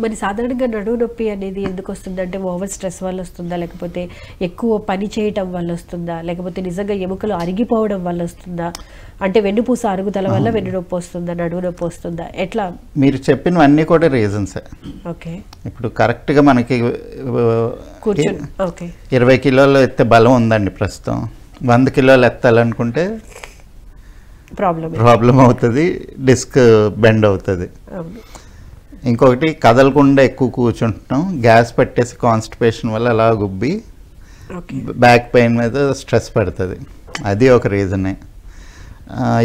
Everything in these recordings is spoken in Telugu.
మరి సాధారణంగా నడుము నొప్పి అనేది ఎందుకు వస్తుంది? అంటే ఓవర్ స్ట్రెస్ వల్ల వస్తుందా, లేకపోతే ఎక్కువ పని చేయటం వల్ల వస్తుందా, లేకపోతే నిజంగా ఎముకలు అరిగిపోవడం వల్ల వస్తుందా, అంటే వెన్నుపూస అరుగుదల వల్ల వెన్ను నొప్పి వస్తుందా, నడుము నొప్పి వస్తుందా, ఎట్లా? మీరు చెప్పినవన్నీ కూడా రీజన్సే. ఓకే, ఇప్పుడు కరెక్ట్గా మనకి కూర్చొని 20 కిలోలు ఎత్తే బలం ఉందండి ప్రస్తుతం. 100 కిలోలు ఎత్తాలనుకుంటే ప్రాబ్లం అవుతుంది, డిస్క్ బెండ్ అవుతుంది. ఇంకొకటి కదలకుండా ఎక్కువ కూర్చుంటున్నాం, గ్యాస్ పట్టేసి కాన్స్టిపేషన్ వల్ల అలా గుబ్బి బ్యాక్ పెయిన్ మీద స్ట్రెస్ పడుతుంది, అది ఒక రీజనే.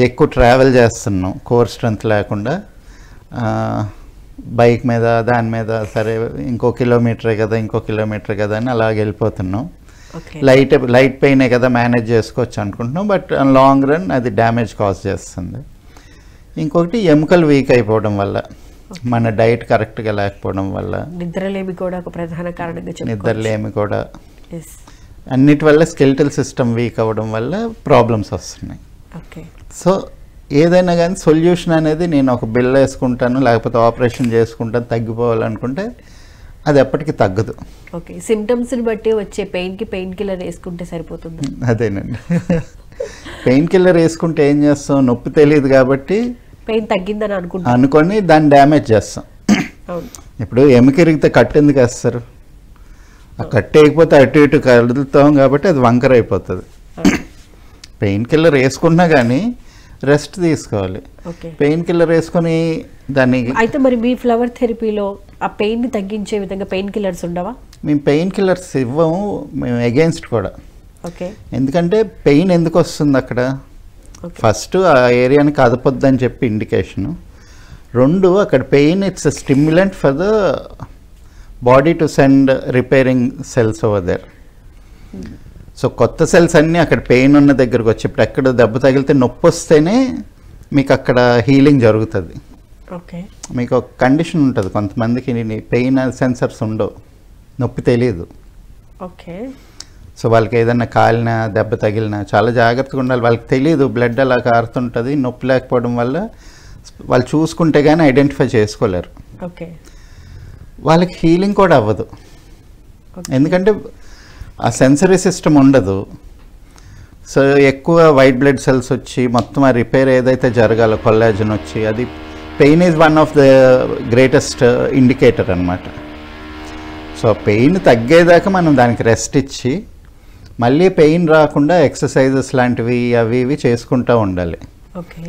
ఎక్కువ ట్రావెల్ చేస్తున్నాం కోర్ స్ట్రెంత్ లేకుండా, బైక్ మీద దాని మీద సరే ఇంకో కిలోమీటరే కదా అని అలాగ వెళ్ళిపోతున్నాం. లైట్ పెయినే కదా మేనేజ్ చేసుకోవచ్చు అనుకుంటున్నాం, బట్ లాంగ్ రన్ అది డ్యామేజ్ కాజ్ చేస్తుంది. ఇంకొకటి ఎముకలు వీక్ అయిపోవడం వల్ల, మన డైట్ కరెక్ట్గా లేకపోవడం వల్ల, నిద్రలేమి కూడా ఒక ప్రధాన కారణంగా, నిద్రలేమి కూడా, అన్నిటి వల్ల స్కెలిటల్ సిస్టమ్ వీక్ అవ్వడం వల్ల ప్రాబ్లమ్స్ వస్తున్నాయి. సో ఏదైనా కానీ సొల్యూషన్ అనేది నేను ఒక బిల్ వేసుకుంటాను లేకపోతే ఆపరేషన్ చేసుకుంటాను తగ్గిపోవాలనుకుంటే అది ఎప్పటికీ తగ్గదు. ఓకే, సిమ్టమ్స్ని బట్టి వచ్చే పెయిన్కి పెయిన్ కిల్లర్ వేసుకుంటే సరిపోతుంది. అదేనండి, పెయిన్ కిల్లర్ వేసుకుంటే ఏం చేస్తాం, నొప్పి తెలియదు కాబట్టి పెయిన్ తగ్గిందని అనుకొని దాన్ని డ్యామేజ్ చేస్తాం. ఇప్పుడు ఎముకిరిగితే కట్టు ఎందుకు వేస్తారు? ఆ కట్టు వేయకపోతే అటు ఇటు కదులుతాం కాబట్టి అది వంకర అయిపోతుంది. పెయిన్ కిల్లర్ వేసుకున్నా కానీ రెస్ట్ తీసుకోవాలి. పెయిన్ కిల్లర్ వేసుకొని దాన్ని అయితే మరి మీ ఫ్లవర్ థెరపీలో ఆ పెయిన్ని తగ్గించే విధంగా పెయిన్ కిల్లర్స్ ఉండవా? మేము పెయిన్ కిల్లర్స్ ఇవ్వము, మేము అగెయిన్స్ట్ కూడా. ఓకే, ఎందుకంటే పెయిన్ ఎందుకు వస్తుంది అక్కడ, ఫస్ట్ ఆ ఏరియాని కదపొద్దని చెప్పి ఇండికేషను. 2 అక్కడ pain it's stimulant for the body to send repairing cells over there. So కొత్త సెల్స్ అన్నీ అక్కడ పెయిన్ ఉన్న దగ్గరకు వచ్చి, ఇప్పుడు ఎక్కడ దెబ్బ తగిలితే నొప్పి వస్తేనే మీకు అక్కడ హీలింగ్ జరుగుతుంది. ఓకే, మీకు ఒక కండిషన్ ఉంటుంది, కొంతమందికి పెయిన్ సెన్సర్స్ ఉండవు, నొప్పి తెలియదు. ఓకే, సో వాళ్ళకి ఏదైనా కాలినా దెబ్బ తగిలినా చాలా జాగ్రత్తగా ఉండాలి. వాళ్ళకి తెలియదు, బ్లడ్ అలా కారుతుంటుంది, నొప్పి లేకపోవడం వల్ల వాళ్ళు చూసుకుంటే కానీ ఐడెంటిఫై చేసుకోలేరు. ఓకే, వాళ్ళకి హీలింగ్ కూడా అవ్వదు, ఎందుకంటే ఆ సెన్సరీ సిస్టమ్ ఉండదు. సో ఎక్కువ వైట్ బ్లడ్ సెల్స్ వచ్చి మొత్తం ఆ రిపేర్ ఏదైతే జరగాలో కొల్లాజన్ వచ్చి, అది pain is one of the greatest indicator అనమాట. సో పెయిన్ తగ్గేదాకా మనం దానికి రెస్ట్ ఇచ్చి మళ్ళీ పెయిన్ రాకుండా ఎక్సర్సైజెస్ లాంటివి అవి ఇవి చేసుకుంటూ ఉండాలి. ఓకే,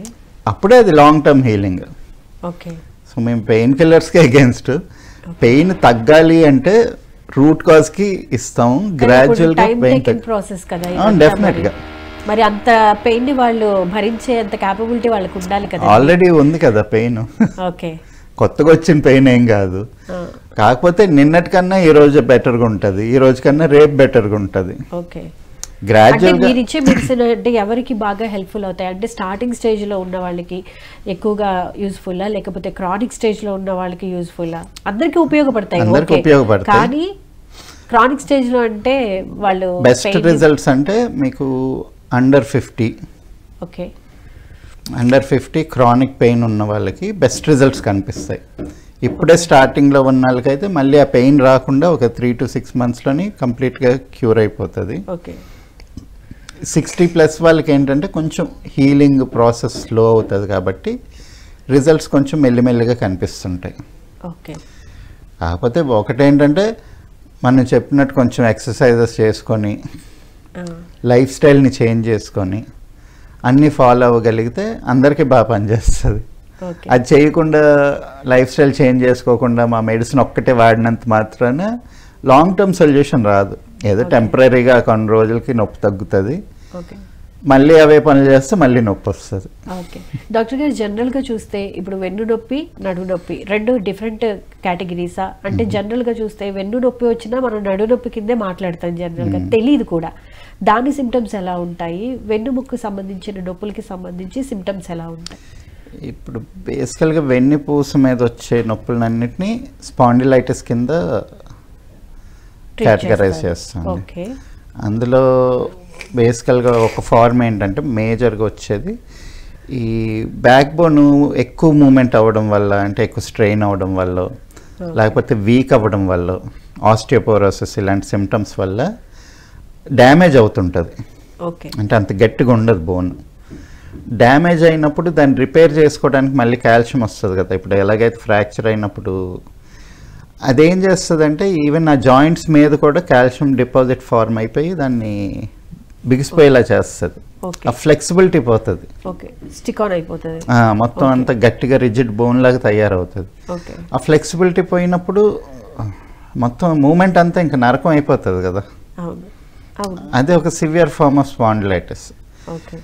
అప్పుడే అది long term healing. Okay, so మేము పెయిన్ కిల్లర్స్కి అగేన్స్ట్. పెయిన్ తగ్గాలి అంటే రూట్ కాజ్ కి ఇస్తాం, గ్రాడ్యువల్ గా పెయిన్ ప్రాసెస్ కదా. డెఫినెట్ గా మరి అంత పెయిన్ ని వాళ్ళు భరించే అంత క్యాపబిలిటీ వాళ్ళకి ఉండాలి కదా. ఆల్రెడీ ఉంది కదా పెయిన్. ఓకే, కొత్తగా వచ్చిన పెయిన్ ఏం కాదు, కాకపోతే నిన్నటికన్నా ఈ రోజు బెటర్గా ఉంటుంది, ఈ రోజు కన్నా రేపు బెటర్గా ఉంటుంది. ఓకే, గ్రాడ్యువల్ గా మీరు ఇచ్చే మెడిసిన్ అంటే ఎవరికి బాగా హెల్ప్ఫుల్ అవుతాయి? అంటే స్టార్టింగ్ స్టేజ్ లో ఉన్న వాళ్ళకి ఎక్కువగా యూస్ఫుల్లా, లేకపోతే క్రానిక్ స్టేజ్ లో ఉన్న వాళ్ళకి యూస్ఫుల్లా? అందరికీ ఉపయోగపడతాయి, కానీ క్రానిక్ స్టేజ్ లో అంటే వాళ్ళు బెస్ట్ రిజల్ట్స్ అంటే మీకు under 50. Okay, under 50 chronic pain ఉన్న వాళ్ళకి బెస్ట్ రిజల్ట్స్ కనిపిస్తాయి. ఇప్పుడే స్టార్టింగ్లో ఉన్న వాళ్ళకైతే మళ్ళీ ఆ పెయిన్ రాకుండా ఒక 3 to 6 monthsలోని కంప్లీట్గా క్యూర్ అయిపోతుంది. ఓకే, 60+ వాళ్ళకి ఏంటంటే కొంచెం హీలింగ్ ప్రాసెస్ స్లో అవుతుంది కాబట్టి రిజల్ట్స్ కొంచెం మెల్లిమెల్లిగా కనిపిస్తుంటాయి. ఓకే, కాకపోతే ఒకటేంటంటే మనం చెప్పినట్టు కొంచెం ఎక్సర్సైజెస్ చేసుకొని లైఫ్ స్టైల్ని చేంజ్ చేసుకొని అన్నీ ఫాలో అవ్వగలిగితే అందరికీ బాగా పనిచేస్తుంది. అది చేయకుండా లైఫ్ స్టైల్ చేంజ్ చేసుకోకుండా మా మెడిసిన్ ఒక్కటే వాడినంత మాత్రాన లాంగ్ టర్మ్ సొల్యూషన్ రాదు. ఏదో టెంపరీగా కొన్ని రోజులకి నొప్పి తగ్గుతుంది, మళ్ళీ అవే పనులు చేస్తే మళ్ళీ నొప్పి వస్తుంది. ఓకే డాక్టర్ గారు, జనరల్గా చూస్తే ఇప్పుడు వెన్ను నొప్పి నడుము నొప్పి రెండు డిఫరెంట్ కేటగిరీసా? అంటే జనరల్గా చూస్తే వెన్ను నొప్పి వచ్చినా మనం నడుము నొప్పి కిందే మాట్లాడతాం, జనరల్గా తెలియదు కూడా. దాని సిమ్టమ్స్ ఎలా ఉంటాయి? వెన్నుముక్కు సంబంధించిన నొప్పులకి సంబంధించి సిమ్టమ్స్ ఎలా ఉంటాయి? ఇప్పుడు బేసికల్గా వెన్నుపూస మీద వచ్చే నొప్పులన్నింటినీ స్పాండిలైటిస్ కింద కేటగరైజ్ చేస్తాం. అందులో బేసికల్గా ఒక ఫార్మ్ ఏంటంటే మేజర్గా వచ్చేది ఈ బ్యాక్ బోన్ ఎక్కువ మూమెంట్ అవ్వడం వల్ల, అంటే ఎక్కువ స్ట్రెయిన్ అవ్వడం వల్ల, లేకపోతే వీక్ అవ్వడం వల్ల, ఆస్టియోపోరోసిస్ ఇలాంటి సిమ్టమ్స్ వల్ల డ్యామేజ్ అవుతుంటుంది. ఓకే. అంటే అంత గట్టిగా ఉండదు బోన్. డ్యామేజ్ అయినప్పుడు దాన్ని రిపేర్ చేసుకోవడానికి మళ్ళీ కాల్షియం వస్తుంది కదా. ఇప్పుడు ఎలాగైతే ఫ్రాక్చర్ అయినప్పుడు అదేం చేస్తుందంటే ఈవెన్ ఆ జాయింట్స్ మీద కూడా కాల్షియం డిపాజిట్ ఫార్మ్ అయిపోయి దాన్ని బిగిసిపోయేలా చేస్తుంది. ఆ ఫ్లెక్సిబిలిటీ పోతుంది. ఓకే. స్టిక్ ఆన్ అయిపోతుంది. మొత్తం అంతా గట్టిగా రిజిడ్ బోన్ లాగా తయారవుతుంది. ఓకే. ఆ ఫ్లెక్సిబిలిటీ పోయినప్పుడు మొత్తం మూమెంట్ అంతా ఇంకా నరకం అయిపోతుంది కదా. అవును, అవును. అదే ఒక severe form of spondylitis. Okay.